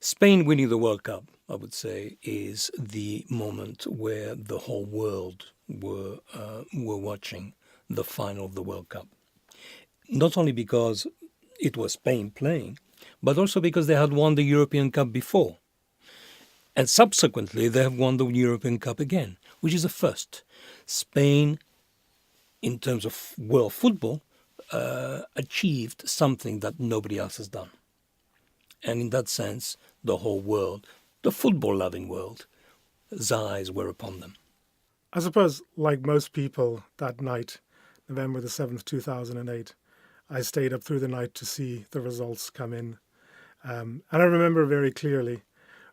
Spain winning the World Cup, I would say, is the moment where the whole world were watching the final of the World Cup. Not only because it was Spain playing, but also because they had won the European Cup before. And subsequently, they have won the European Cup again, which is a first. Spain, in terms of world football, achieved something that nobody else has done. And in that sense, the whole world, the football-loving world, his eyes were upon them. I suppose, like most people that night, November the 7th, 2008, I stayed up through the night to see the results come in. And I remember very clearly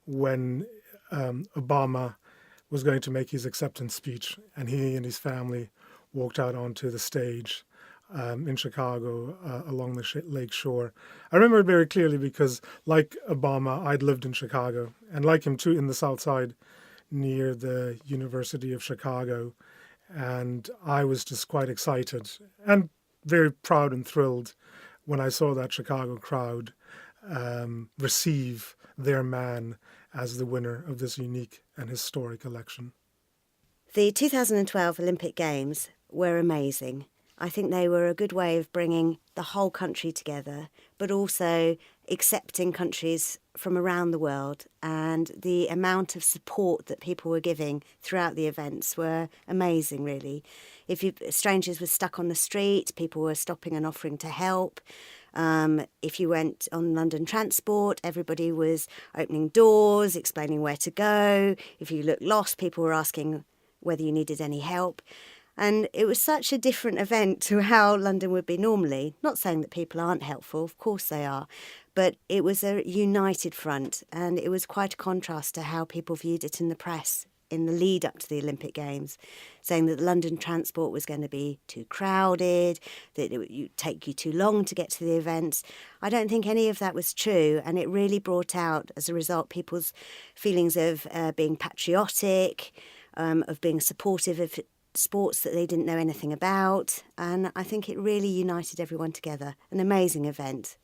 when Obama was going to make his acceptance speech and he and his family walked out onto the stage in Chicago along the lake shore. I remember it very clearly because, like Obama, I'd lived in Chicago, and like him too, in the South Side near the University of Chicago. And I was just quite excited and very proud and thrilled when I saw that Chicago crowd receive their man as the winner of this unique and historic election. The 2012 Olympic Games were amazing. I think they were a good way of bringing the whole country together, but also accepting countries from around the world, and the amount of support that people were giving throughout the events were amazing, really. Strangers were stuck on the street, people were stopping and offering to help. If you went on London Transport, everybody was opening doors, explaining where to go. If you looked lost, people were asking whether you needed any help. And it was such a different event to how London would be normally. Not saying that people aren't helpful, of course they are. But it was a united front, and it was quite a contrast to how people viewed it in the press in the lead up to the Olympic Games, saying that London Transport was going to be too crowded, that it would take you too long to get to the events. I don't think any of that was true, and it really brought out, as a result, people's feelings of being patriotic, of being supportive of sports that they didn't know anything about, and I think it really united everyone together. An amazing event.